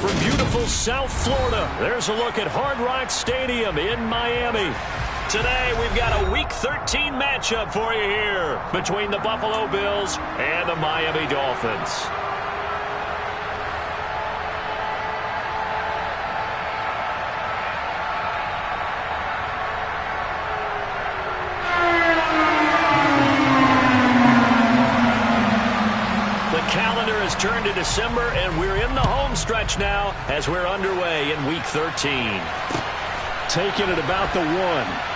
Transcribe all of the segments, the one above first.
From beautiful South Florida, there's a look at Hard Rock Stadium in Miami. Today, we've got a Week 13 matchup for you here between the Buffalo Bills and the Miami Dolphins. Calendar has turned to December, and we're in the home stretch now as we're underway in Week 13. Taking it about the 1.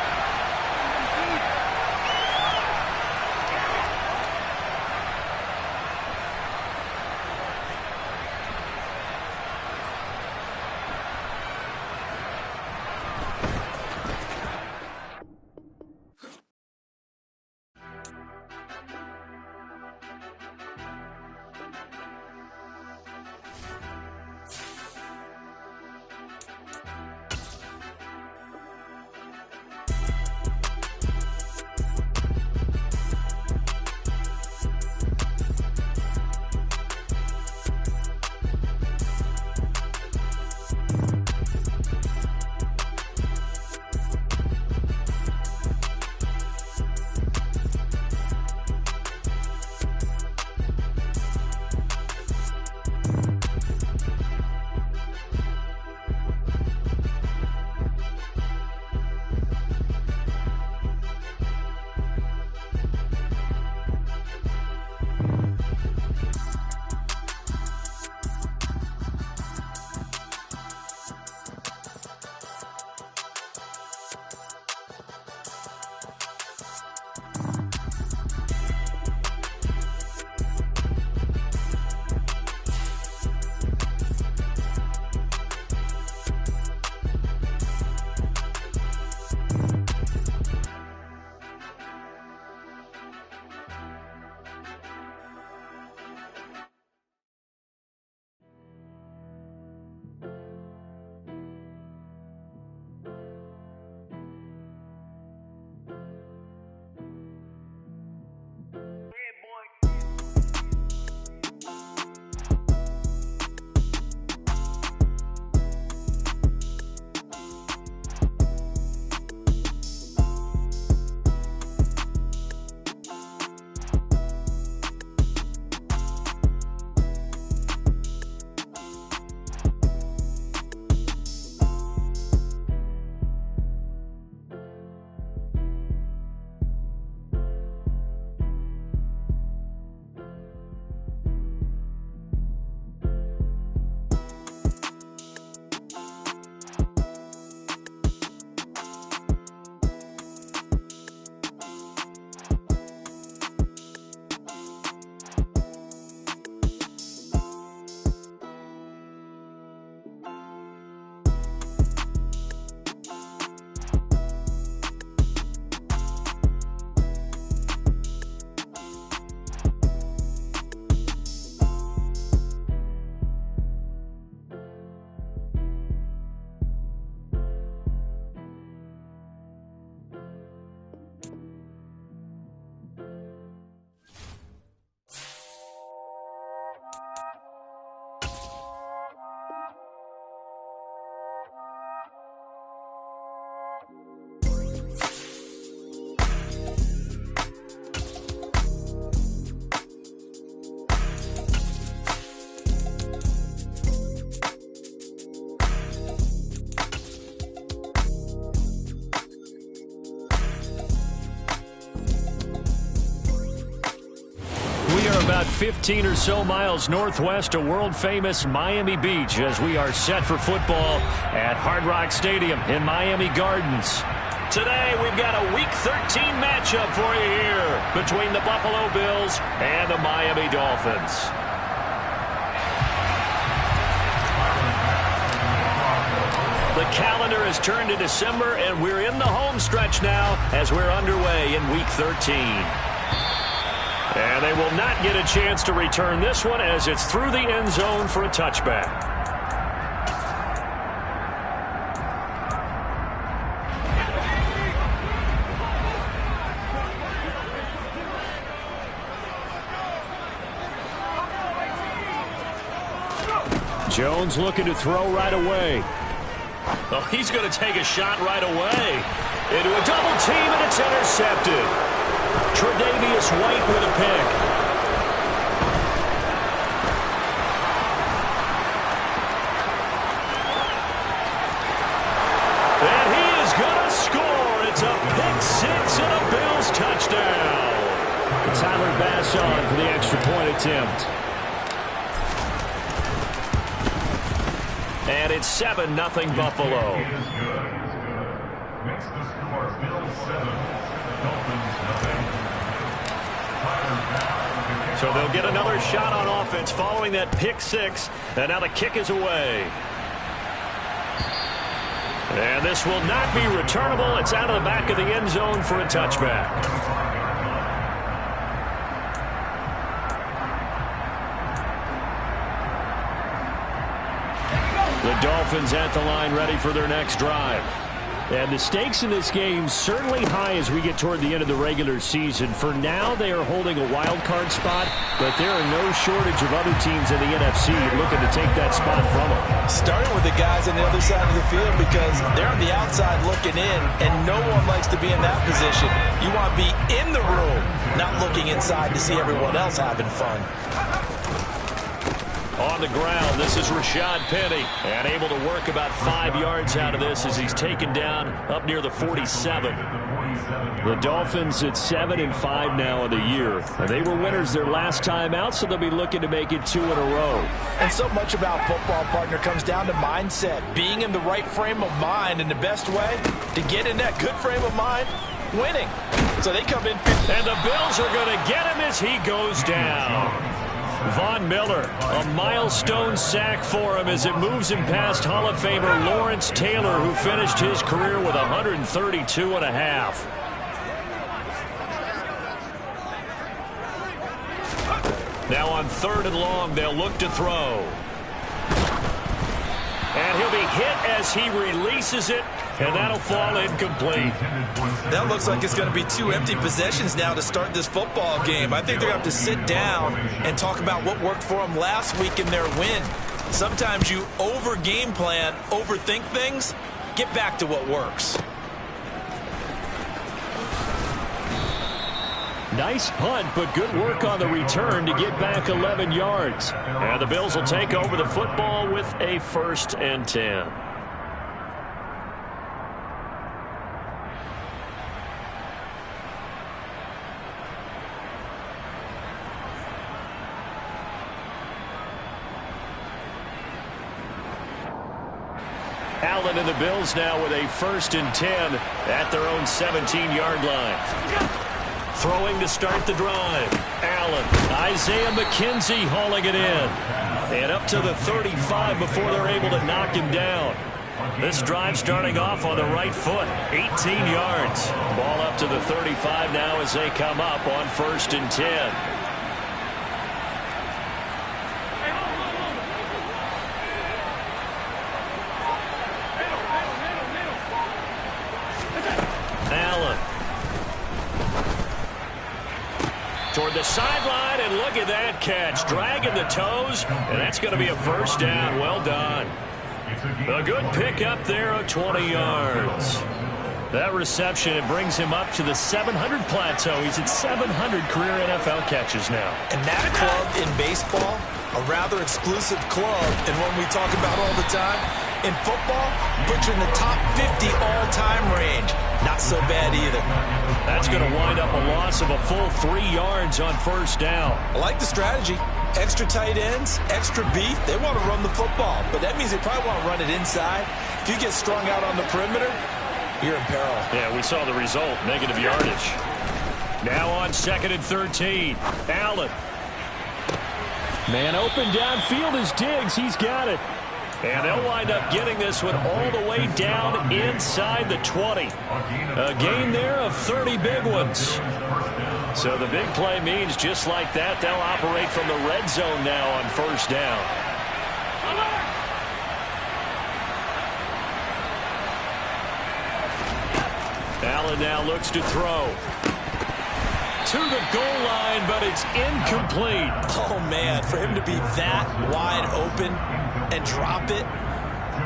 About 15 or so miles northwest of world-famous Miami Beach as we are set for football at Hard Rock Stadium in Miami Gardens. Today, we've got a Week 13 matchup for you here between the Buffalo Bills and the Miami Dolphins. The calendar has turned to December, and we're in the home stretch now as we're underway in Week 13. And they will not get a chance to return this one as it's through the end zone for a touchback. Jones looking to throw right away. Oh, he's going to take a shot right away. Into a double team, and it's intercepted. Tre'Davious White with a pick. And he is going to score. It's a pick-6 and a Bills touchdown. Tyler Bass on for the extra point attempt. And it's 7-0 Buffalo. Makes the score Bills 7, Dolphins nothing. So they'll get another shot on offense following that pick-6. And now the kick is away. And this will not be returnable. It's out of the back of the end zone for a touchback. The Dolphins at the line ready for their next drive. And the stakes in this game certainly high as we get toward the end of the regular season. For now, they are holding a wild card spot, but there are no shortage of other teams in the NFC looking to take that spot from them. Starting with the guys on the other side of the field because they're on the outside looking in, and no one likes to be in that position. You want to be in the room, not looking inside to see everyone else having fun. On the ground, this is Rashad Penny, and able to work about 5 yards out of this as he's taken down up near the 47. The Dolphins at 7-5 now in the year. And they were winners their last time out, so they'll be looking to make it 2 in a row. And so much about football, partner, comes down to mindset. Being in the right frame of mind, and the best way to get in that good frame of mind, winning. So they come in. And the Bills are going to get him as he goes down. Von Miller, a milestone sack for him as it moves him past Hall of Famer Lawrence Taylor, who finished his career with 132 and a half. Now on 3rd and long, they'll look to throw. And he'll be hit as he releases it, and that'll fall incomplete. That looks like it's going to be 2 empty possessions now to start this football game. I think they're going to have to sit down and talk about what worked for them last week in their win. Sometimes you over-game plan, overthink things. Get back to what works. Nice punt, but good work on the return to get back 11 yards. And the Bills will take over the football with a 1st and 10. Allen and the Bills now with a 1st and 10 at their own 17-yard line. Throwing to start the drive. Allen. Isaiah McKenzie hauling it in. And up to the 35 before they're able to knock him down. This drive starting off on the right foot. 18 yards. Ball up to the 35 now as they come up on 1st and 10. Toward the sideline, and look at that catch. Dragging the toes, and that's going to be a 1st down. Well done. A good pick up there of 20 yards. That reception, it brings him up to the 700 plateau. He's at 700 career NFL catches now. And that club in baseball, a rather exclusive club, and one we talk about all the time. In football, puts you in the top 50 all-time range. Not so bad either. That's going to wind up a loss of a full 3 yards on 1st down. I like the strategy. Extra tight ends, extra beef. They want to run the football, but that means they probably want to run it inside. If you get strung out on the perimeter, you're in peril. Yeah, we saw the result, negative yardage. Now on 2nd and 13. Allen. Man open downfield is Diggs. He's got it. And they'll wind up getting this one all the way down inside the 20. A gain there of 30 big ones. So the big play means just like that, they'll operate from the red zone now on 1st down. Allen now looks to throw. To the goal line, but it's incomplete. Oh, man, for him to be that wide open, and drop it.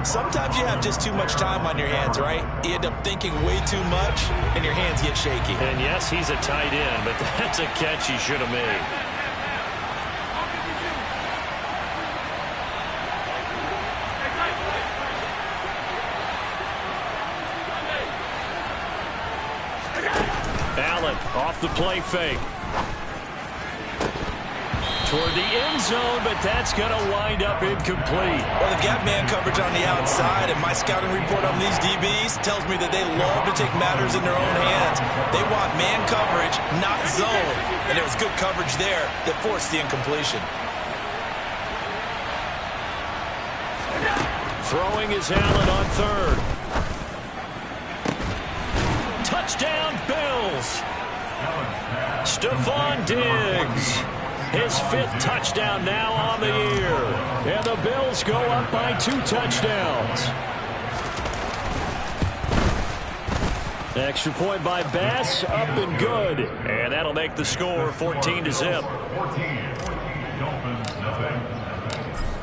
Sometimes you have just too much time on your hands, right? You end up thinking way too much, and your hands get shaky. And yes, he's a tight end, but that's a catch he should have made. Allen off the play fake. Toward the end zone, but that's going to wind up incomplete. Well, the gap man coverage on the outside, and my scouting report on these DBs tells me that they love to take matters in their own hands. They want man coverage, not zone. And there was good coverage there that forced the incompletion. Throwing is Allen on third. Touchdown, Bills. Stephon Diggs. His 5th touchdown now on the year. And the Bills go up by 2 touchdowns. Extra point by Bass, up and good. And that'll make the score 14-0.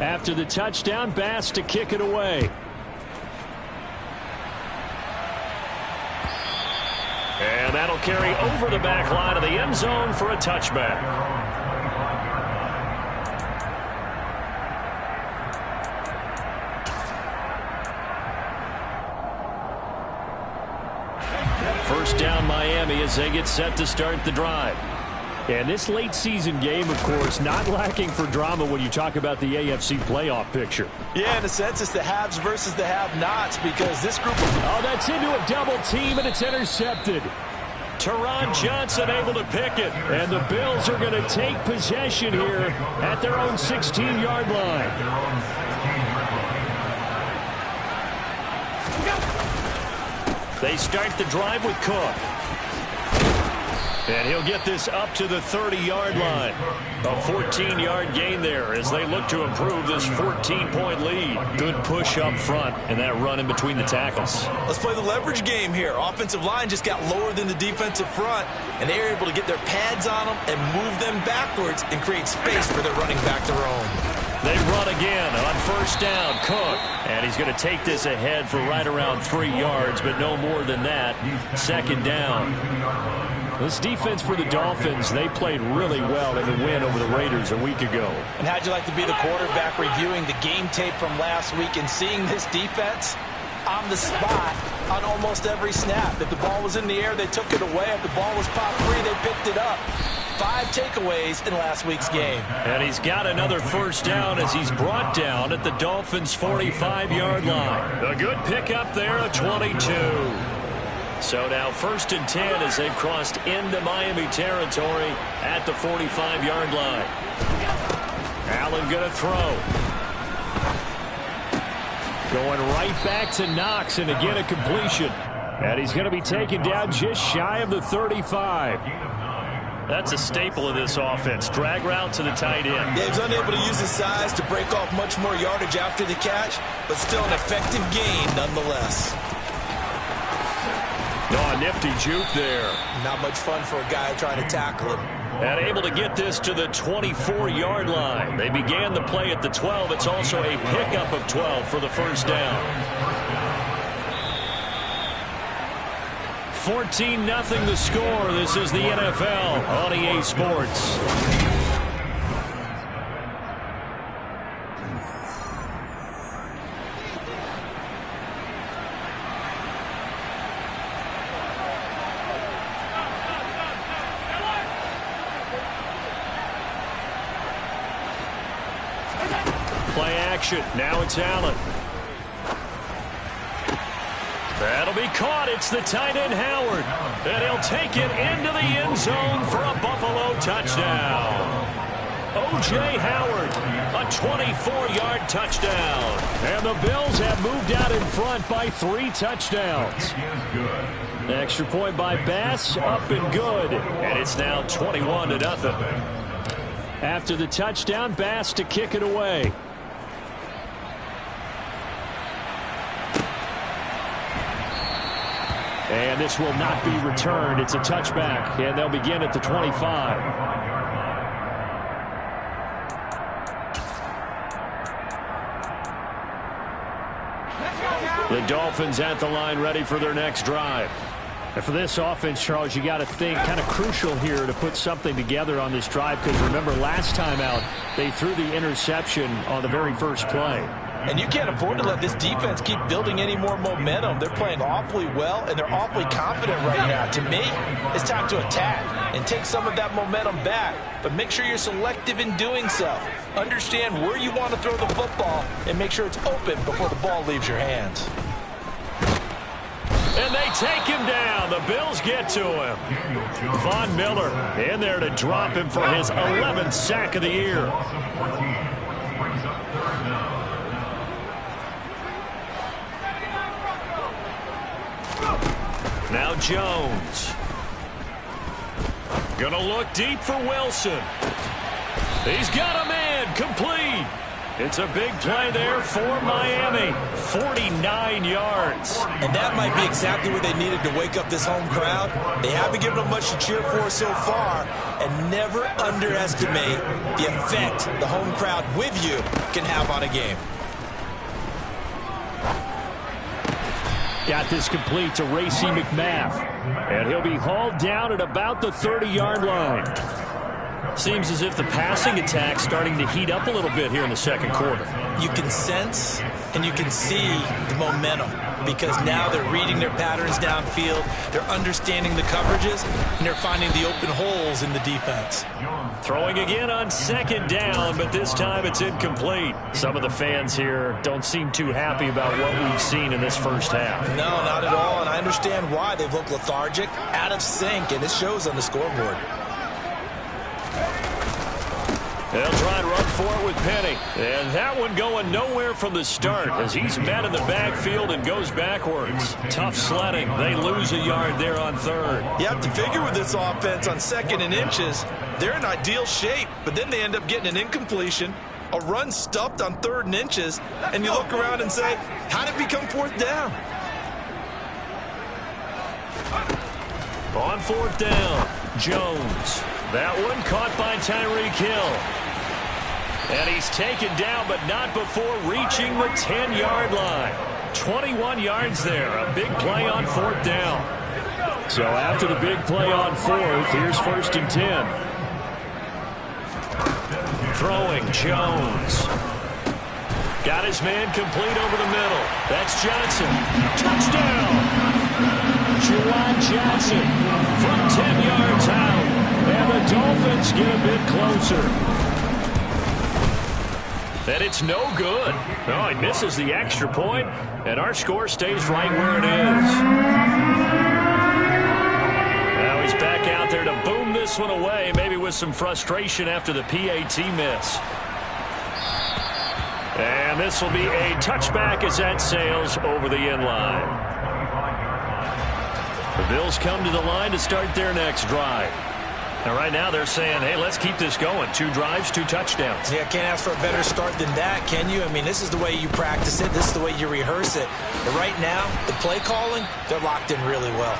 After the touchdown, Bass to kick it away. And that'll carry over the back line of the end zone for a touchback. First down Miami as they get set to start the drive. And this late season game, of course, not lacking for drama when you talk about the AFC playoff picture. Yeah, in a sense, it's the haves versus the have-nots because this group of... Oh, that's into a double team, and it's intercepted. Teron Johnson able to pick it. And the Bills are going to take possession here at their own 16-yard line. They start the drive with Cook. And he'll get this up to the 30-yard line. A 14-yard gain there as they look to improve this 14-point lead. Good push up front and that run in between the tackles. Let's play the leverage game here. Offensive line just got lower than the defensive front, and they were able to get their pads on them and move them backwards and create space for their running back to roam. They run again on first down. Cook. And he's going to take this ahead for right around 3 yards, but no more than that. Second down. This defense for the Dolphins, they played really well in the win over the Raiders a week ago. And how'd you like to be the quarterback reviewing the game tape from last week and seeing this defense on the spot on almost every snap? If the ball was in the air, they took it away. If the ball was popped free, they picked it up. 5 takeaways in last week's game. And he's got another first down as he's brought down at the Dolphins' 45-yard line. A good pickup there at 22. So now 1st and 10 as they've crossed into Miami territory at the 45-yard line. Allen going to throw. Going right back to Knox, and again a completion. And he's going to be taken down just shy of the 35. That's a staple of this offense. Drag route to the tight end. Yeah, he's unable to use his size to break off much more yardage after the catch, but still an effective gain nonetheless. Oh, nifty juke there. Not much fun for a guy trying to tackle him. And able to get this to the 24-yard line. They began the play at the 12. It's also a pickup of 12 for the first down. 14-0 the score. This is the NFL on EA Sports. Play action. Now it's Allen. That'll be caught. It's the tight end Howard. And he'll take it into the end zone for a Buffalo touchdown. O.J. Howard, a 24-yard touchdown. And the Bills have moved out in front by 3 touchdowns. Extra point by Bass, up and good. And it's now 21-0. After the touchdown, Bass to kick it away. And this will not be returned. It's a touchback, and they'll begin at the 25. The Dolphins at the line ready for their next drive. And for this offense, Charles, you got to think kind of crucial here to put something together on this drive, because remember last time out they threw the interception on the very first play. And you can't afford to let this defense keep building any more momentum. They're playing awfully well, and they're awfully confident right now. To me, it's time to attack and take some of that momentum back. But make sure you're selective in doing so. Understand where you want to throw the football and make sure it's open before the ball leaves your hands. And they take him down. The Bills get to him. Von Miller in there to drop him for his 11th sack of the year. Now Jones. Gonna look deep for Wilson. He's got a man. Complete. It's a big play there for Miami. 49 yards. And that might be exactly what they needed to wake up this home crowd. They haven't given them much to cheer for so far. And never underestimate the effect the home crowd with you can have on a game. Got this complete to Racey McMath. And he'll be hauled down at about the 30-yard line. Seems as if the passing attack's starting to heat up a little bit here in the second quarter. You can sense and you can see the momentum, because now they're reading their patterns downfield, they're understanding the coverages, and they're finding the open holes in the defense. Throwing again on second down, but this time it's incomplete. Some of the fans here don't seem too happy about what we've seen in this first half. No, not at all, and I understand why. They've looked lethargic, out of sync, and it shows on the scoreboard. They'll try and run for it with Penny. And that one going nowhere from the start as he's met in the backfield and goes backwards. Tough sledding. They lose a yard there on third. You have to figure with this offense on 2nd and inches, they're in ideal shape, but then they end up getting an incompletion, a run stuffed on 3rd and inches, and you look around and say, how did it become 4th down? On 4th down, Jones. That one caught by Tyreek Hill. And he's taken down, but not before reaching the 10-yard line. 21 yards there. A big play on 4th down. So after the big play on 4th, here's 1st and 10. Throwing, Jones. Got his man complete over the middle. That's Johnson. Touchdown! Juwan Johnson from 10 yards out. And the Dolphins get a bit closer. And it's no good. Oh, he misses the extra point, and our score stays right where it is. Now he's back out there to boom this one away, maybe with some frustration after the PAT miss. And this will be a touchback as that sails over the end line. The Bills come to the line to start their next drive. And right now they're saying, hey, let's keep this going. 2 drives, 2 touchdowns. Yeah, can't ask for a better start than that, can you? I mean, this is the way you practice it. This is the way you rehearse it. But right now, the play calling, they're locked in really well.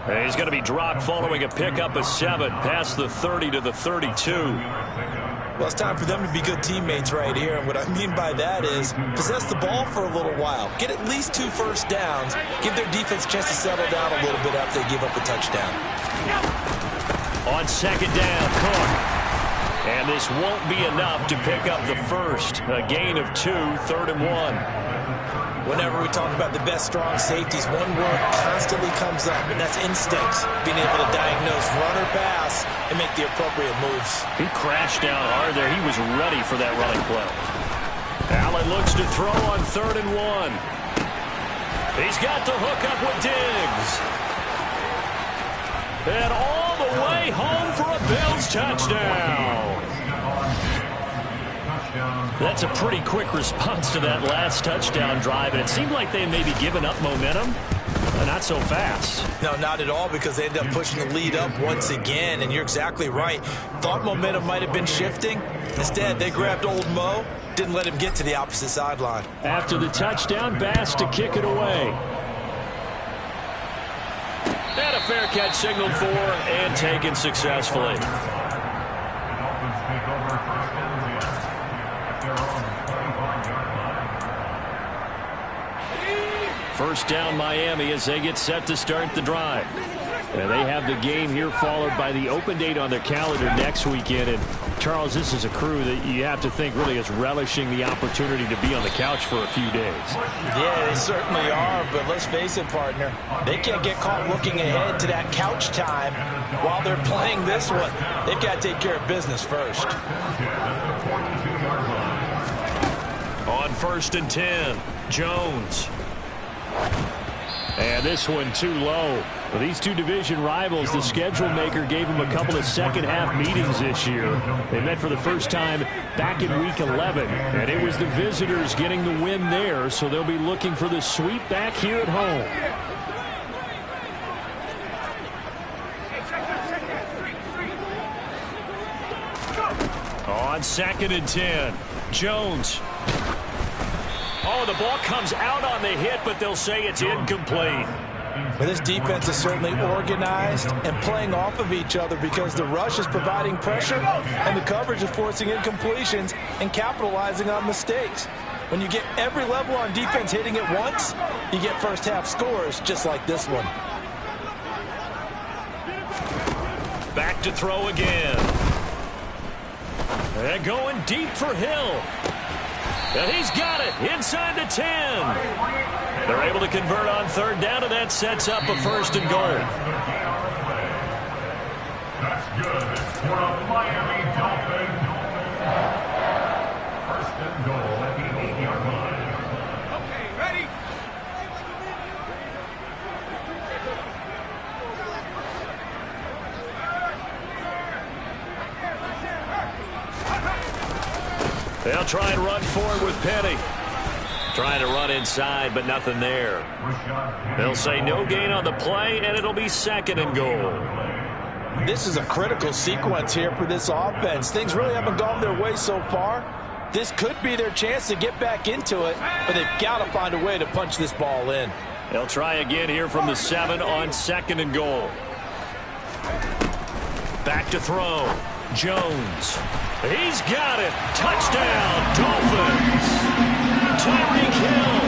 And he's going to be dropped following a pickup of 7 past the 30 to the 32. Well, it's time for them to be good teammates right here. And what I mean by that is possess the ball for a little while. Get at least 2 first downs. Give their defense a chance to settle down a little bit after they give up a touchdown. On 2nd down, Cook. And this won't be enough to pick up the first. A gain of 2, 3rd and 1. Whenever we talk about the best strong safeties, one word constantly comes up, and that's instincts. Being able to diagnose run or pass and make the appropriate moves. He crashed down hard there. He was ready for that running play. Allen looks to throw on 3rd and 1. He's got the hook up with Diggs. And all the way home for a Bills touchdown. That's a pretty quick response to that last touchdown drive, and it seemed like they may be giving up momentum. Not so fast. No, not at all, because they end up pushing the lead up once again, and you're exactly right. Thought momentum might have been shifting. Instead, they grabbed old Mo, didn't let him get to the opposite sideline. After the touchdown, Bass to kick it away. And a fair catch signaled for and taken successfully. First down Miami as they get set to start the drive. And they have the game here followed by the open date on their calendar next weekend. And Charles, this is a crew that you have to think really is relishing the opportunity to be on the couch for a few days. Yeah, they certainly are, but let's face it, partner. They can't get caught looking ahead to that couch time while they're playing this one. They've got to take care of business first. On 1st and 10, Jones. And this one too low. Well, these two division rivals, the schedule maker gave them a couple of second-half meetings this year. They met for the first time back in Week 11, and it was the visitors getting the win there, so they'll be looking for the sweep back here at home. On 2nd and 10, Jones. Oh, the ball comes out on the hit, but they'll say it's incomplete. Well, this defense is certainly organized and playing off of each other because the rush is providing pressure and the coverage is forcing incompletions and capitalizing on mistakes. When you get every level on defense hitting it once, you get first half scores just like this one. Back to throw again. They're going deep for Hill. And he's got it inside the 10. They're able to convert on 3rd down, and that sets up a 1st and goal. That's good for a Miami Dolphins. 1st and goal at the 8-yard line. Okay, ready? They'll try and run forward with Penny. Trying to run inside, but nothing there. They'll say no gain on the play, and it'll be 2nd and goal. This is a critical sequence here for this offense. Things really haven't gone their way so far. This could be their chance to get back into it, but they've got to find a way to punch this ball in. They'll try again here from the 7 on 2nd and goal. Back to throw. Jones. He's got it. Touchdown, Dolphins. Tyreek Hill.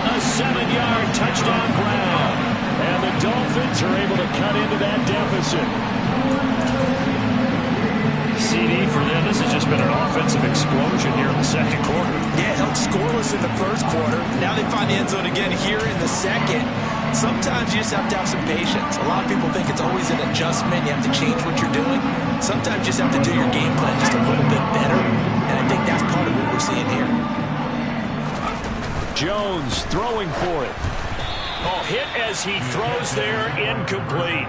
A 7-yard touchdown grab. And the Dolphins are able to cut into that deficit. CD for them. This has just been an offensive explosion here in the 2nd quarter. Yeah, held scoreless in the 1st quarter. Now they find the end zone again here in the 2nd. Sometimes you just have to have some patience. A lot of people think it's always an adjustment. You have to change what you're doing. Sometimes you just have to do your game plan just a little bit better. And I think that's part of what we're seeing here. Jones throwing for it. Oh, hit as he throws there, incomplete.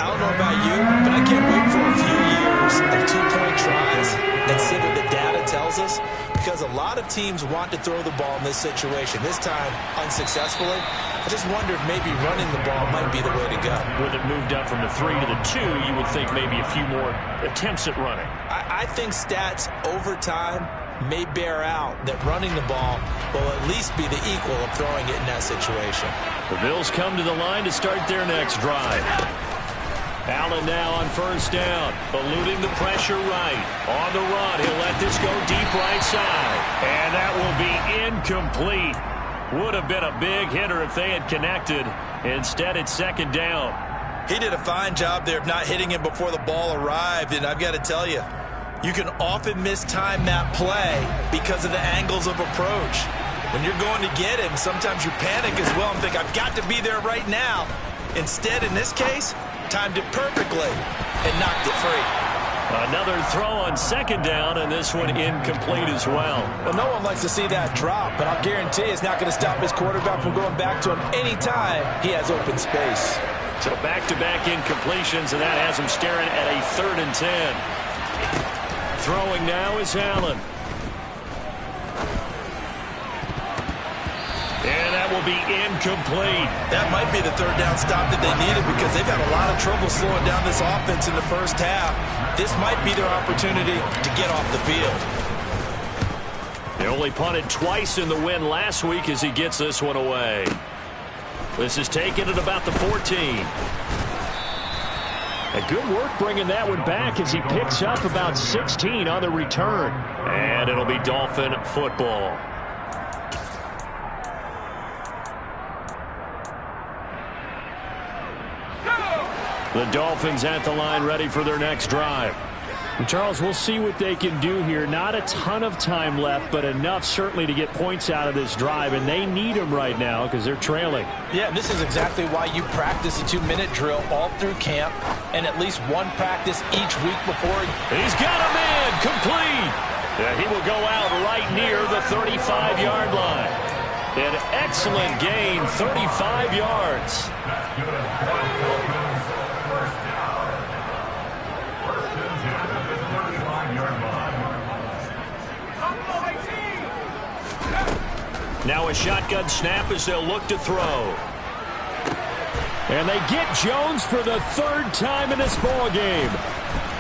I don't know about you, but I can't wait for a few years of 2-point tries and see what the data tells us, because a lot of teams want to throw the ball in this situation. This time, unsuccessfully. I just wonder if maybe running the ball might be the way to go. With it moved up from the 3 to the 2, you would think maybe a few more attempts at running. I think stats over time may bear out that running the ball will at least be the equal of throwing it in that situation. The Bills come to the line to start their next drive. Allen now on 1st down, eluding the pressure right. On the run, he'll let this go deep right side. And that will be incomplete. Would have been a big hitter if they had connected. Instead, it's 2nd down. He did a fine job there of not hitting him before the ball arrived, and I've got to tell you, you can often mistime that play because of the angles of approach. When you're going to get him, sometimes you panic as well and think, I've got to be there right now. Instead, in this case, timed it perfectly and knocked it free. Another throw on 2nd down, and this one incomplete as well. Well, no one likes to see that drop, but I'll guarantee it's not going to stop his quarterback from going back to him anytime he has open space. So back-to-back incompletions, and that has him staring at a 3rd and 10. Throwing now is Allen. And that will be incomplete. That might be the 3rd down stop that they needed because they've had a lot of trouble slowing down this offense in the 1st half. This might be their opportunity to get off the field. They only punted twice in the win last week as he gets this one away. This is taken at about the 14. A good work bringing that one back as he picks up about 16 on the return. And it'll be Dolphin football. The Dolphins at the line ready for their next drive. And Charles, we'll see what they can do here. Not a ton of time left, but enough certainly to get points out of this drive, and they need them right now because they're trailing. Yeah, this is exactly why you practice a 2-minute drill all through camp and at least one practice each week before. He's got a man complete. Yeah, he will go out right near the 35-yard line. An excellent gain, 35 yards. That's good. Dolphins, first down. First and 10 at the 35-yard line. Now a shotgun snap as they'll look to throw. And they get Jones for the third time in this ball game.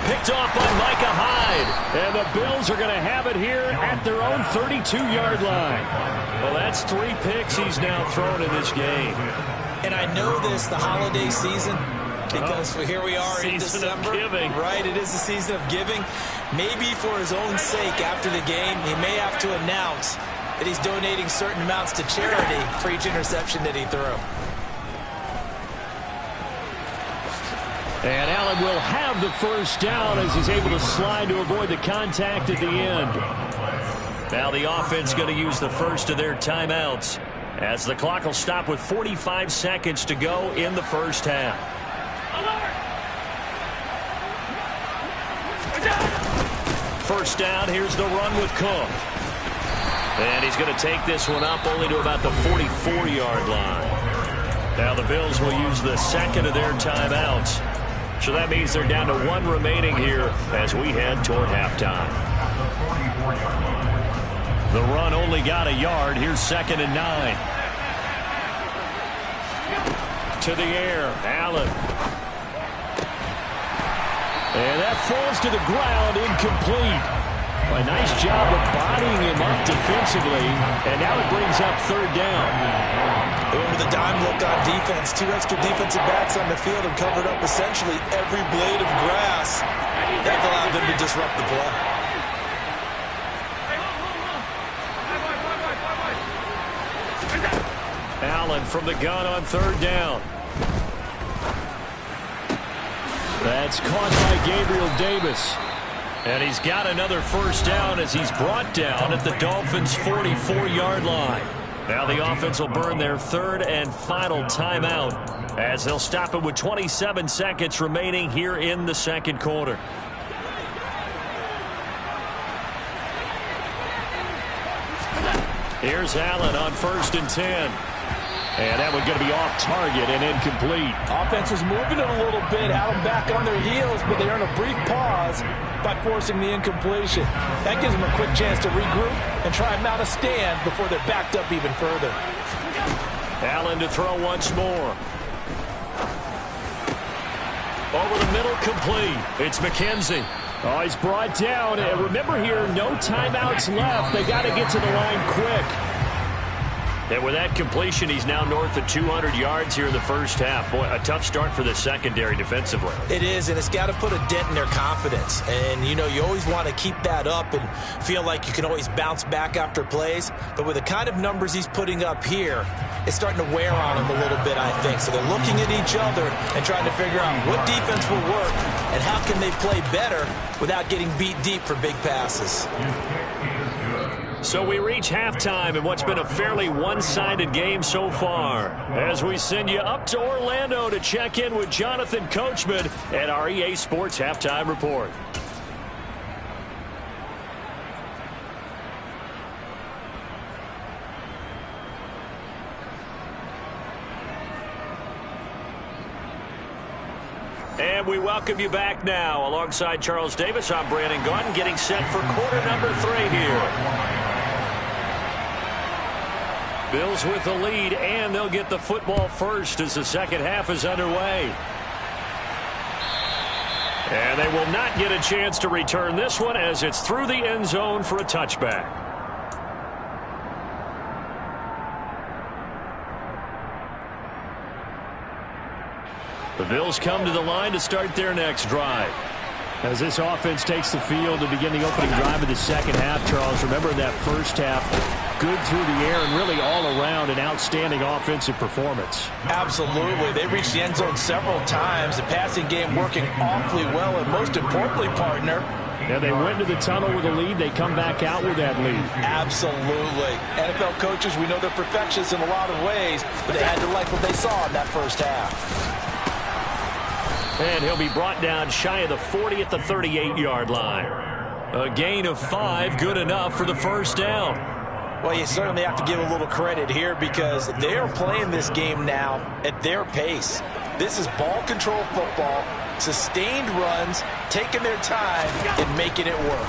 Picked off by Micah Hyde. And the Bills are going to have it here at their own 32-yard line. Well, that's 3 picks he's now thrown in this game. And I know this, the holiday season, because here we are in December. Season of giving. Right, it is the season of giving. Maybe for his own sake after the game, he may have to announce that he's donating certain amounts to charity for each interception that he threw. And Allen will have the first down as he's able to slide to avoid the contact at the end. Now the offense going to use the first of their timeouts as the clock will stop with 45 seconds to go in the first half. First down, here's the run with Cook. And he's going to take this one up only to about the 44-yard line. Now the Bills will use the second of their timeouts. So that means they're down to 1 remaining here as we head toward halftime. The run only got a yard. Here's 2nd and 9. To the air, Allen. And that falls to the ground, incomplete. A nice job of bodying him up defensively, and now it brings up 3rd down. Over the dime look on defense, 2 extra defensive backs on the field and covered up essentially every blade of grass. That allowed them to disrupt the play. Allen from the gun on 3rd down. That's caught by Gabriel Davis. And he's got another first down as he's brought down at the Dolphins' 44-yard line. Now the offense will burn their 3rd and final timeout as they'll stop it with 27 seconds remaining here in the 2nd quarter. Here's Allen on 1st and 10. And that one's going to be off target and incomplete. Offense is moving it a little bit, had them back on their heels, but they earn a brief pause by forcing the incompletion. That gives them a quick chance to regroup and try and mount a stand before they're backed up even further. Allen to throw once more. Over the middle, complete. It's McKenzie. Oh, he's brought down. And remember here, no timeouts left. They got to get to the line quick. And with that completion, he's now north of 200 yards here in the first half. Boy, a tough start for the secondary defensively. It is, and it's got to put a dent in their confidence. And, you know, you always want to keep that up and feel like you can always bounce back after plays. But with the kind of numbers he's putting up here, it's starting to wear on him a little bit, I think. So they're looking at each other and trying to figure out what defense will work and how can they play better without getting beat deep for big passes. So we reach halftime in what's been a fairly one-sided game so far as we send you up to Orlando to check in with Jonathan Coachman at our EA Sports Halftime Report. And we welcome you back now. Alongside Charles Davis, I'm Brandon Gaudin, getting set for quarter number 3 here. Bills with the lead, and they'll get the football first as the second half is underway. And they will not get a chance to return this one as it's through the end zone for a touchback. The Bills come to the line to start their next drive. As this offense takes the field to begin the opening drive of the second half, Charles, remember that first half, good through the air and really all around an outstanding offensive performance. Absolutely. They reached the end zone several times. The passing game working awfully well, and most importantly, partner, yeah, they went to the tunnel with a lead. They come back out with that lead. absolutely. NFL coaches, we know they're perfectionists in a lot of ways, but they had to like what they saw in that first half. And he'll be brought down shy of the 40 at the 38-yard line. A gain of 5, good enough for the first down. Well, you certainly have to give a little credit here because they are playing this game now at their pace. This is ball control football, sustained runs, taking their time and making it work.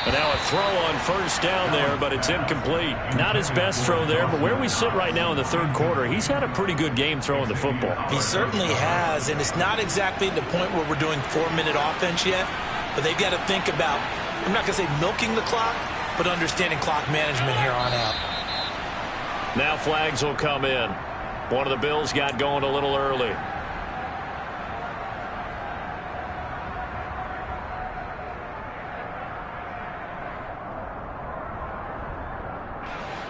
And now a throw on first down there, but it's incomplete. Not his best throw there, but where we sit right now in the third quarter, he's had a pretty good game throwing the football. He certainly has, and it's not exactly the point where we're doing 4-minute offense yet, but they've got to think about, I'm not going to say milking the clock, but understanding clock management here on out. Now flags will come in. One of the Bills got going a little early.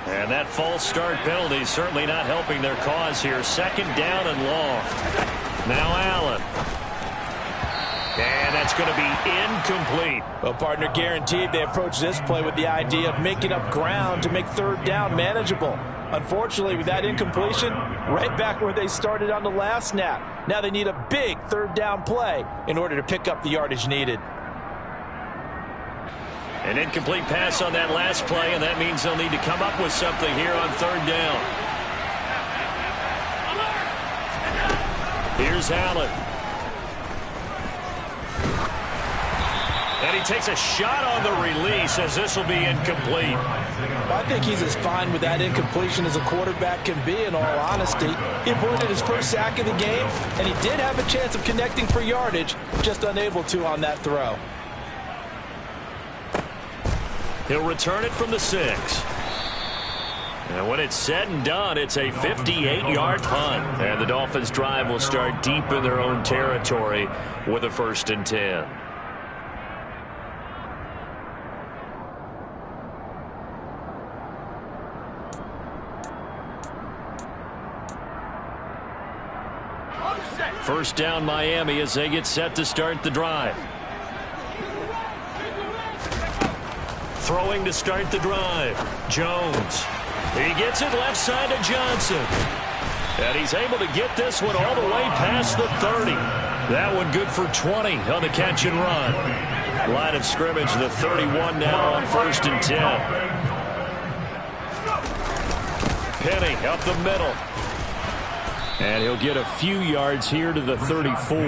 And that false start penalty is certainly not helping their cause here. Second down and long. Now Allen. And that's going to be incomplete. Well, partner, guaranteed they approach this play with the idea of making up ground to make third down manageable. Unfortunately, with that incompletion, right back where they started on the last snap. Now they need a big third down play in order to pick up the yardage needed. An incomplete pass on that last play, and that means they'll need to come up with something here on third down. Here's Allen. And he takes a shot on the release as this will be incomplete. I think he's as fine with that incompletion as a quarterback can be, in all honesty. He avoided his first sack of the game, and he did have a chance of connecting for yardage, just unable to on that throw. He'll return it from the 6. And when it's said and done, it's a 58-yard punt. And the Dolphins' drive will start deep in their own territory with a 1st and 10. First down Miami as they get set to start the drive. Throwing to start the drive. Jones. He gets it left side to Johnson. And he's able to get this one all the way past the 30. That one good for 20 on the catch and run. Line of scrimmage, the 31 now on 1st and 10. Penny up the middle. And he'll get a few yards here to the 34.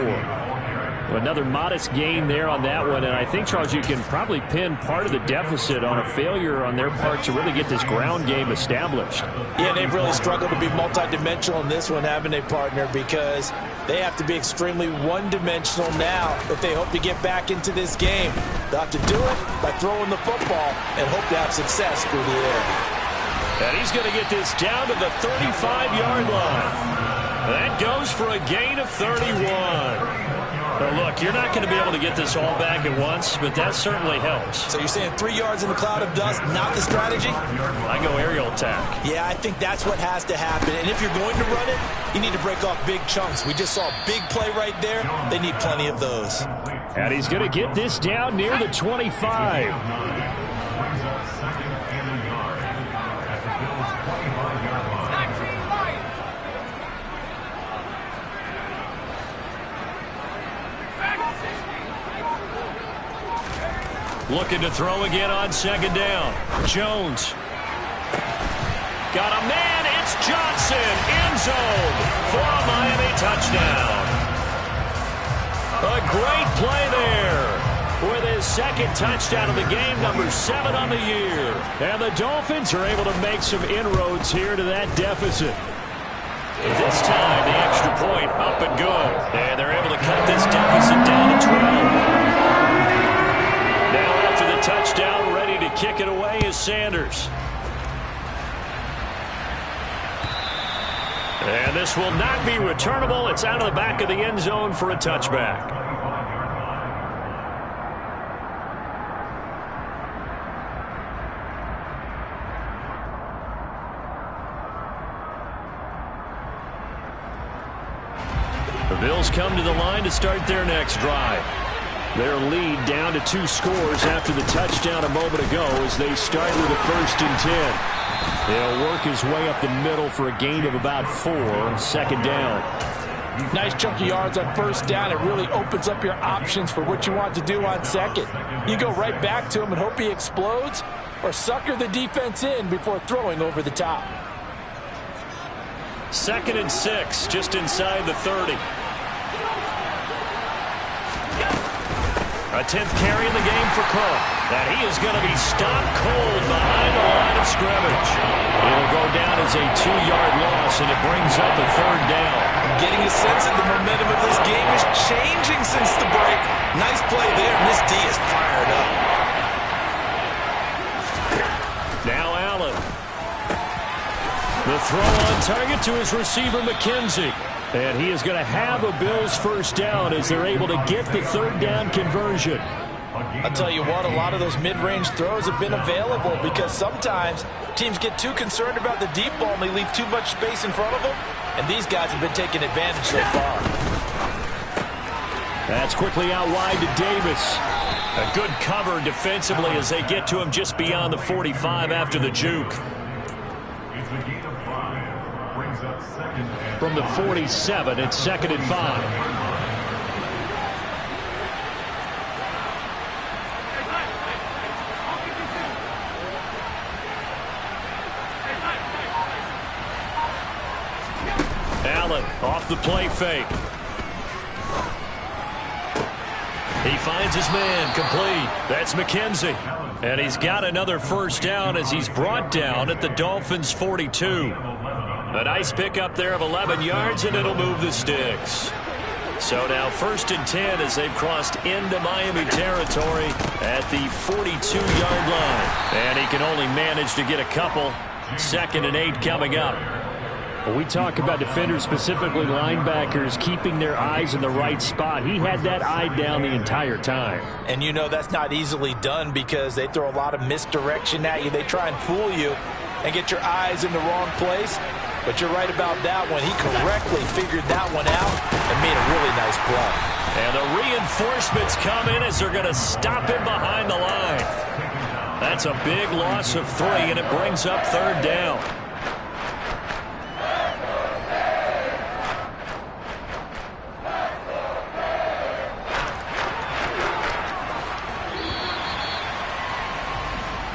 Another modest gain there on that one, and I think, Charles, you can probably pin part of the deficit on a failure on their part to really get this ground game established. Yeah, they've really struggled to be multidimensional in this one, haven't they, partner? Because they have to be extremely one-dimensional now if they hope to get back into this game. They'll have to do it by throwing the football and hope to have success through the air. And he's going to get this down to the 35-yard line. That goes for a gain of 31. Now look, you're not going to be able to get this all back at once, but that certainly helps. So you're saying 3 yards in the cloud of dust, not the strategy? I go aerial attack. Yeah, I think that's what has to happen. And if you're going to run it, you need to break off big chunks. We just saw a big play right there. They need plenty of those. And he's going to get this down near the 25. Looking to throw again on second down. Jones. Got a man. It's Johnson. End zone for a Miami touchdown. A great play there with his second touchdown of the game, number 7 on the year. And the Dolphins are able to make some inroads here to that deficit. This time, the extra point up and good. And they're able to cut this deficit down to 12. Now after the touchdown, ready to kick it away is Sanders. And this will not be returnable. It's out of the back of the end zone for a touchback. Bills come to the line to start their next drive. Their lead down to 2 scores after the touchdown a moment ago as they start with a 1st and 10. He'll work his way up the middle for a gain of about 4, 2nd down. Nice chunky yards on 1st down. It really opens up your options for what you want to do on 2nd. You go right back to him and hope he explodes, or sucker the defense in before throwing over the top. 2nd and 6, just inside the 30. A 10th carry in the game for Cook. And he is going to be stopped cold behind the line of scrimmage. It'll go down as a 2-yard loss, and it brings up a 3rd down. I'm getting a sense that the momentum of this game is changing since the break. Nice play there, and this D is fired up. Now Allen. The throw on target to his receiver, McKenzie. And he is going to have a Bills 1st down as they're able to get the 3rd down conversion. I'll tell you what, a lot of those mid-range throws have been available because sometimes teams get too concerned about the deep ball and they leave too much space in front of them. And these guys have been taking advantage so far. That's quickly out wide to Davis. A good cover defensively as they get to him just beyond the 45 after the juke. From the 47, it's 2nd and 5. Allen off the play fake. He finds his man complete. That's McKenzie. And he's got another 1st down as he's brought down at the Dolphins' 42. A nice pickup there of 11 yards, and it'll move the sticks. So now 1st and 10 as they've crossed into Miami territory at the 42-yard line. And he can only manage to get a couple. 2nd and 8 coming up. Well, we talk about defenders, specifically linebackers, keeping their eyes in the right spot. He had that eye down the entire time. And you know that's not easily done because they throw a lot of misdirection at you. They try and fool you and get your eyes in the wrong place. But you're right about that one. He correctly figured that one out and made a really nice play. And the reinforcements come in as they're going to stop him behind the line. That's a big loss of 3, and it brings up 3rd down.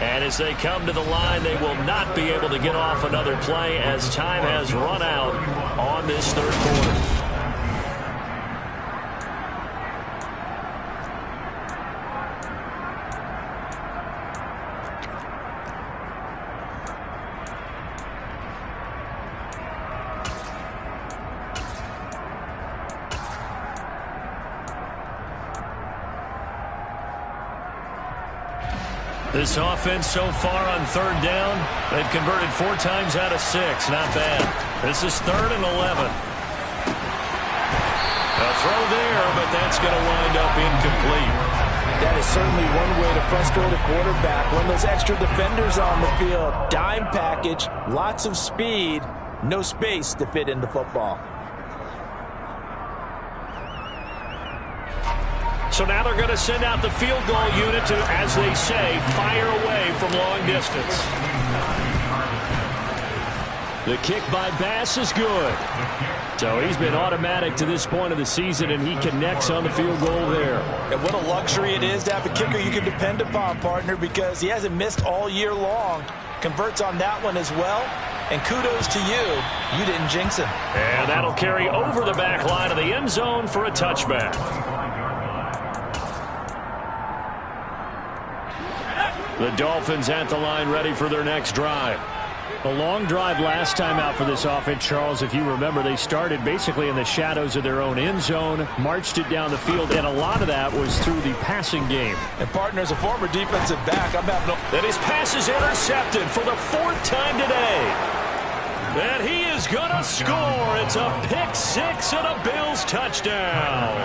And as they come to the line, they will not be able to get off another play as time has run out on this 3rd quarter. This offense so far on 3rd down, they've converted 4 times out of 6. Not bad. This is 3rd and 11. A throw there, but that's going to wind up incomplete. That is certainly one way to frustrate a quarterback. When those extra defenders on the field, dime package, lots of speed, no space to fit into football. So now they're going to send out the field goal unit to, as they say, fire away from long distance. The kick by Bass is good. So he's been automatic to this point of the season, and he connects on the field goal there. And what a luxury it is to have a kicker you can depend upon, partner, because he hasn't missed all year long. Converts on that one as well. And kudos to you. You didn't jinx him. And that'll carry over the back line of the end zone for a touchback. The Dolphins at the line ready for their next drive. A long drive last time out for this offense, Charles. If you remember, they started basically in the shadows of their own end zone, marched it down the field, and a lot of that was through the passing game. And partner, as a former defensive back, I'm having Then his pass is intercepted for the 4th time today. And he is going to score. It's a pick-6 and a Bills touchdown.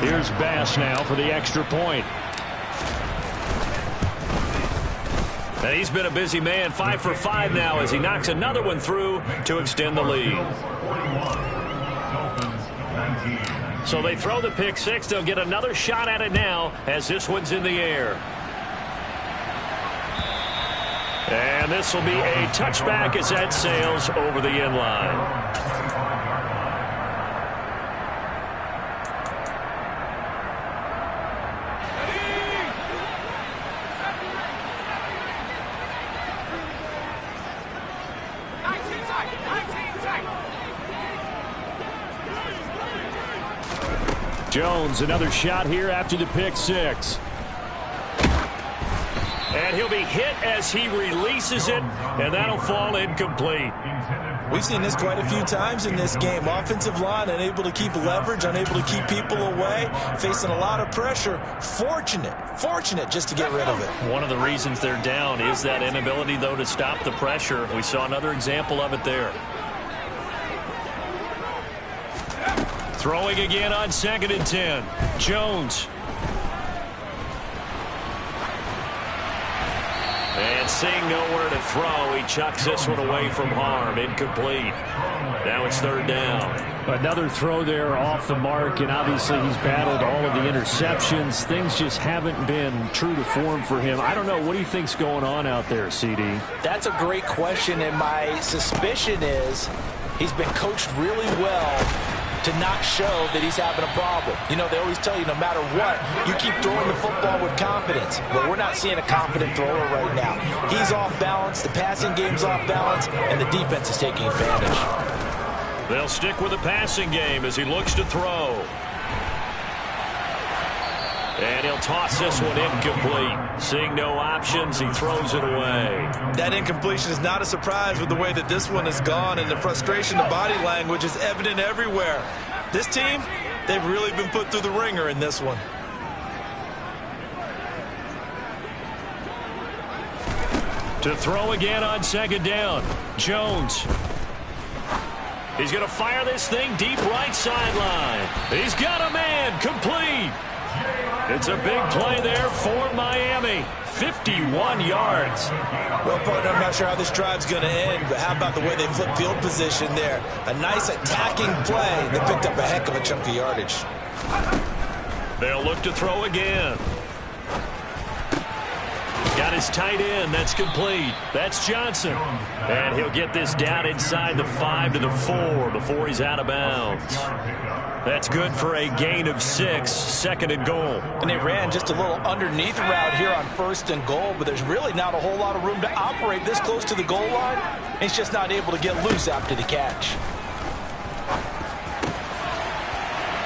Here's Bass now for the extra point. And he's been a busy man, 5 for 5 now as he knocks another one through to extend the lead. So they throw the pick six. They'll get another shot at it now as this one's in the air. And this will be a touchback as that sails over the end line. Jones, another shot here after the pick six. And he'll be hit as he releases it, and that'll fall incomplete. We've seen this quite a few times in this game. Offensive line unable to keep leverage, unable to keep people away, facing a lot of pressure. Fortunate just to get rid of it. One of the reasons they're down is that inability, though, to stop the pressure. We saw another example of it there. Throwing again on 2nd and 10. Jones. And seeing nowhere to throw, he chucks this one away from harm. Incomplete. Now it's 3rd down. Another throw there off the mark, and obviously he's battled all of the interceptions. Things just haven't been true to form for him. I don't know. What do you think's going on out there, CD? That's a great question, and my suspicion is he's been coached really well to not show that he's having a problem. You know, they always tell you no matter what, you keep throwing the football with confidence. But we're not seeing a confident thrower right now. He's off balance, the passing game's off balance, and the defense is taking advantage. They'll stick with the passing game as he looks to throw. And he'll toss this one incomplete. Seeing no options, he throws it away. That incompletion is not a surprise with the way that this one has gone, and the frustration, the body language is evident everywhere. This team, they've really been put through the ringer in this one. To throw again on 2nd down. Jones. He's going to fire this thing deep right sideline. He's got a man. Complete. It's a big play there for Miami. 51 yards. Well, partner, I'm not sure how this drive's going to end, but how about the way they flip field position there? A nice attacking play. They picked up a heck of a chunk of yardage. They'll look to throw again. Got his tight end. That's complete. That's Johnson. And he'll get this down inside the 5 to the 4 before he's out of bounds. That's good for a gain of 6, 2nd and goal. And they ran just a little underneath route here on 1st and goal, but there's really not a whole lot of room to operate this close to the goal line. He's just not able to get loose after the catch.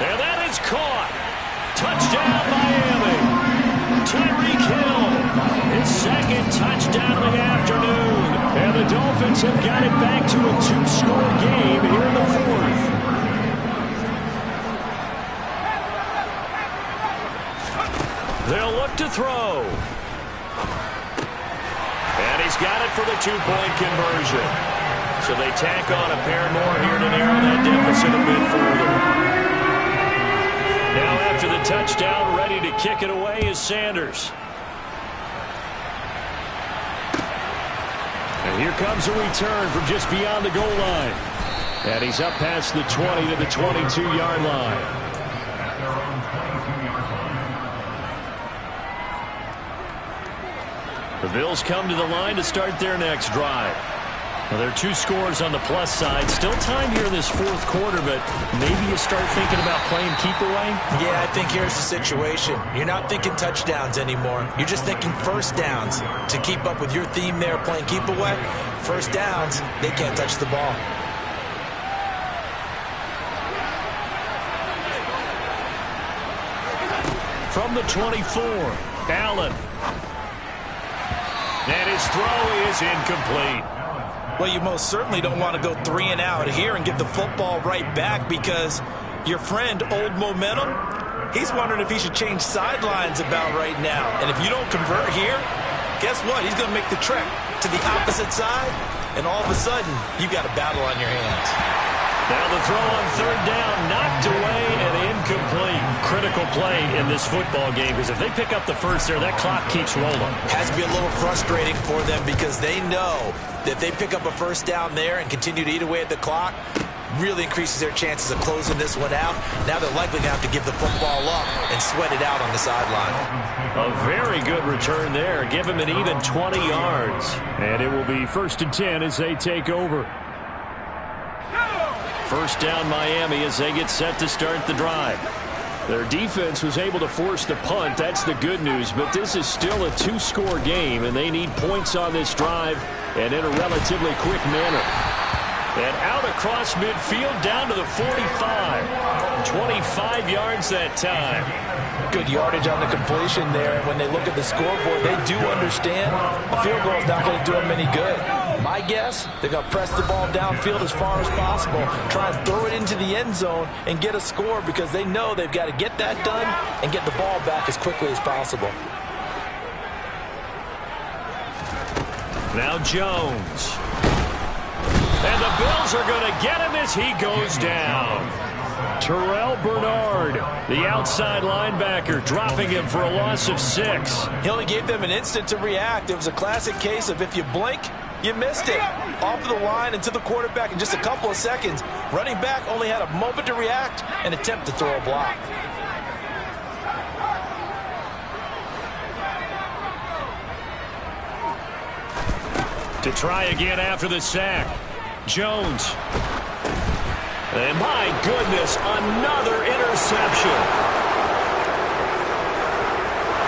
And that is caught. Touchdown, Miami. Tyreek Hill, his 2nd touchdown of the afternoon. And the Dolphins have got it back to a 2-score game here in the 4th. They'll look to throw. And he's got it for the 2-point conversion. So they tack on a pair more here to narrow that deficit a bit further. Now after the touchdown, ready to kick it away is Sanders. And here comes a return from just beyond the goal line. And he's up past the 20 to the 22-yard line. The Bills come to the line to start their next drive. Well, there are 2 scores on the plus side. Still time here in this 4th quarter, but maybe you start thinking about playing keep away? Yeah, I think here's the situation. You're not thinking touchdowns anymore. You're just thinking 1st downs. To keep up with your theme there, playing keep away, 1st downs, they can't touch the ball. From the 24, Allen. And his throw is incomplete. Well, you most certainly don't want to go 3 and out here and get the football right back, because your friend, Old Momentum, he's wondering if he should change sidelines about right now. And if you don't convert here, guess what? He's going to make the trek to the opposite side, and all of a sudden, you've got a battle on your hands. Now the throw on 3rd down, knocked away and incomplete. Critical play in this football game, because if they pick up the 1st there, that clock keeps rolling. Has to be a little frustrating for them, because they know that if they pick up a 1st down there and continue to eat away at the clock, really increases their chances of closing this one out. Now they're likely going to have to give the football up and sweat it out on the sideline. A very good return there. Give him an even 20 yards. And it will be 1st and 10 as they take over. First down Miami as they get set to start the drive. Their defense was able to force the punt. That's the good news. But this is still a 2-score game, and they need points on this drive and in a relatively quick manner. And out across midfield down to the 45. 25 yards that time. Good yardage on the completion there. When they look at the scoreboard, they do understand a field goal is not going to do them any good. My guess, they're going to press the ball downfield as far as possible, try and throw it into the end zone and get a score because they know they've got to get that done and get the ball back as quickly as possible. Now Jones. And the Bills are going to get him as he goes down. Terrell Bernard, the outside linebacker, dropping him for a loss of 6. He only gave them an instant to react. It was a classic case of if you blink, you missed it. Off of the line and to the quarterback in just a couple of seconds. Running back only had a moment to react and attempt to throw a block. To try again after the sack. Jones. And my goodness, another interception.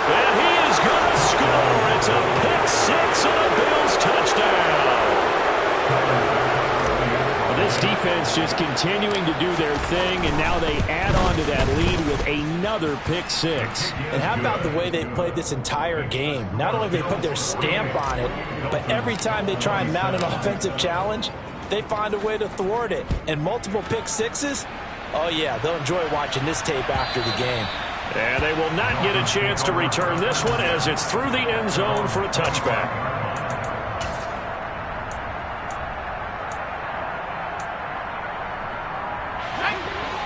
And he is going to score. It's a pick-6 and a Bills touchdown. Well, this defense just continuing to do their thing, and now they add on to that lead with another pick-6. And how about the way they played this entire game? Not only have they put their stamp on it, but every time they try and mount an offensive challenge, they find a way to thwart it. And multiple pick-6s, oh yeah, they'll enjoy watching this tape after the game. And they will not get a chance to return this one as it's through the end zone for a touchback.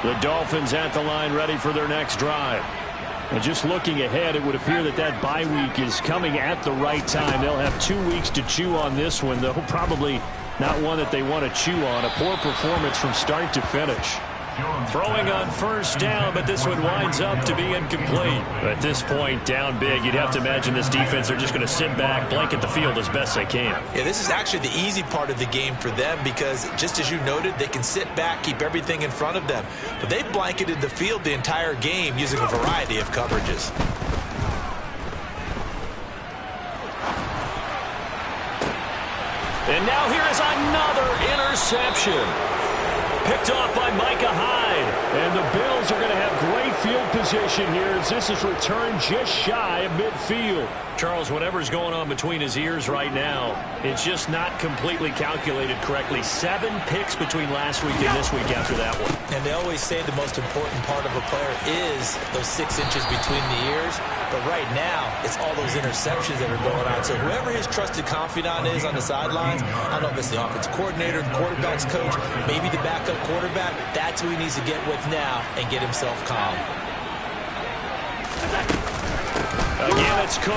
The Dolphins at the line ready for their next drive. And just looking ahead, it would appear that that bye week is coming at the right time. They'll have 2 weeks to chew on this one, though probably not one that they want to chew on. A poor performance from start to finish. Throwing on first down, but this one winds up to be incomplete. At this point, down big, you'd have to imagine this defense are just going to sit back, blanket the field as best they can. Yeah, this is actually the easy part of the game for them because, just as you noted, they can sit back, keep everything in front of them. But they've blanketed the field the entire game using a variety of coverages. And now here is another interception. Picked off by Micah Hyde. And the Bills are going to have great field position here as this is returned just shy of midfield. Charles, whatever's going on between his ears right now, it's just not completely calculated correctly. 7 picks between last week and this week after that one. And they always say the most important part of a player is those 6 inches between the ears. But right now, it's all those interceptions that are going on. So whoever his trusted confidant is on the sidelines, I don't know if it's the offensive coordinator, the quarterback's coach, maybe the backup quarterback, that's who he needs to get with now and get himself calm. Again, it's Cook.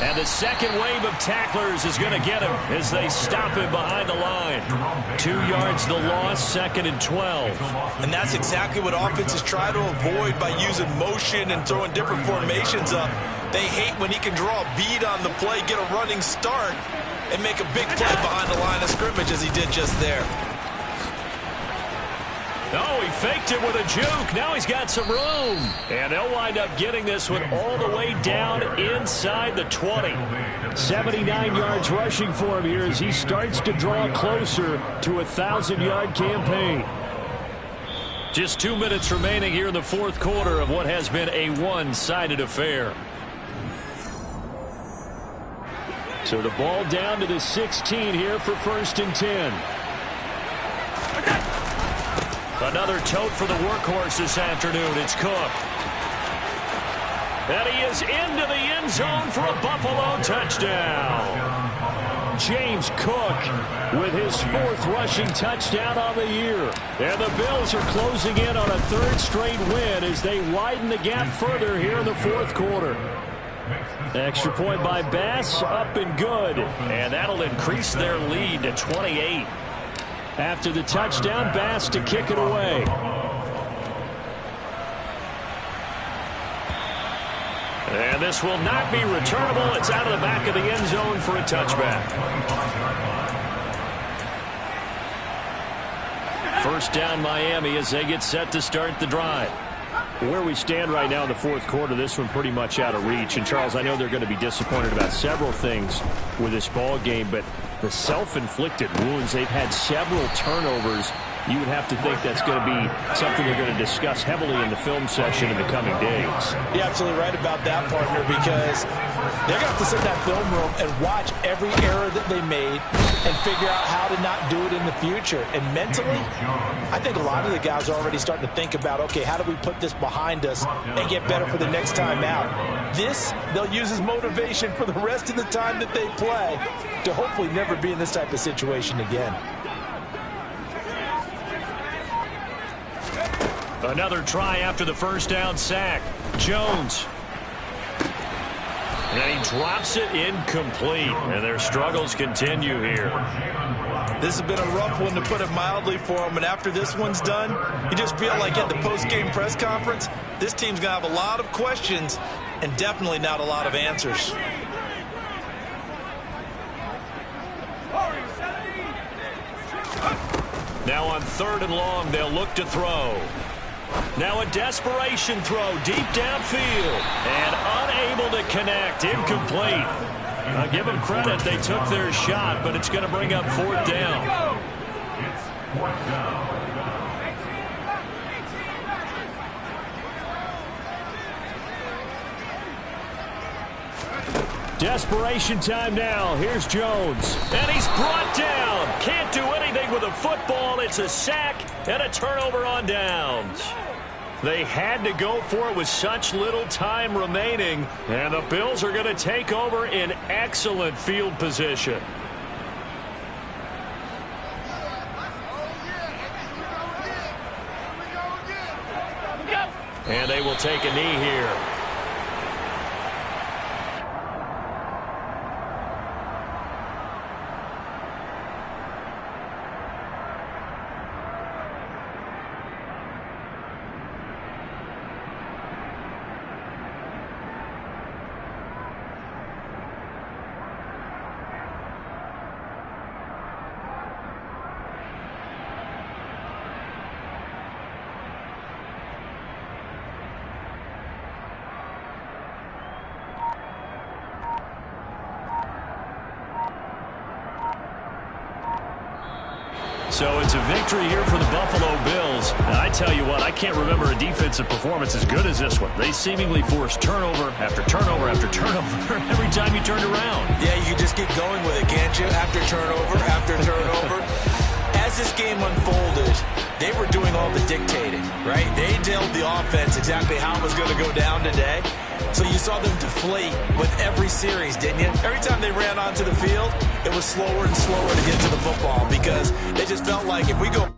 And the second wave of tacklers is going to get him as they stop him behind the line. 2 yards the loss, 2nd and 12. And that's exactly what offenses try to avoid by using motion and throwing different formations up. They hate when he can draw a bead on the play, get a running start, and make a big play behind the line of scrimmage as he did just there. Oh, he faked it with a juke. Now he's got some room. And they'll wind up getting this one all the way down inside the 20. 79 yards rushing for him here as he starts to draw closer to a 1,000-yard campaign. Just 2 minutes remaining here in the fourth quarter of what has been a one-sided affair. So the ball down to the 16 here for 1st and 10. Another tote for the workhorse this afternoon. It's Cook. And he is into the end zone for a Buffalo touchdown. James Cook with his 4th rushing touchdown on the year. And the Bills are closing in on a 3rd straight win as they widen the gap further here in the 4th quarter. Extra point by Bass, up and good. And that'll increase their lead to 28. after the touchdown. Bass to kick it away. And this will not be returnable. It's out of the back of the end zone for a touchback. First down Miami as they get set to start the drive. Where we stand right now in the fourth quarter, this one pretty much out of reach. And, Charles, I know they're going to be disappointed about several things with this ball game, but the self-inflicted wounds, they've had several turnovers. You would have to think that's going to be something they're going to discuss heavily in the film session in the coming days. You're absolutely right about that, partner, because they're going to have to sit in that film room and watch every error that they made and figure out how to not do it in the future. And mentally, I think a lot of the guys are already starting to think about, okay, how do we put this behind us and get better for the next time out? This, they'll use as motivation for the rest of the time that they play to hopefully never be in this type of situation again. Another try after the first down sack. Jones. And he drops it incomplete. And their struggles continue here. This has been a rough one, to put it mildly, for them. And after this one's done, you just feel like at the post-game press conference, this team's going to have a lot of questions and definitely not a lot of answers. Now on 3rd and long, they'll look to throw. Now a desperation throw deep downfield. And unable to connect. Incomplete. I'll give them credit. They took their shot, but it's going to bring up 4th down. It's 4th down. Desperation time now. Here's Jones. And he's brought down. Can't do anything with a football. It's a sack and a turnover on downs. They had to go for it with such little time remaining. And the Bills are going to take over in excellent field position. And they will take a knee here. So it's a victory here for the Buffalo Bills. And I tell you what, I can't remember a defensive performance as good as this one. They seemingly forced turnover after turnover after turnover every time you turned around. Yeah, you can just keep going with it, can't you? After turnover. As this game unfolded, they were doing all the dictating, right? They told the offense exactly how it was going to go down today. So you saw them deflate with every series, didn't you? Every time they ran onto the field, it was slower and slower to get to the football because they just felt like if we go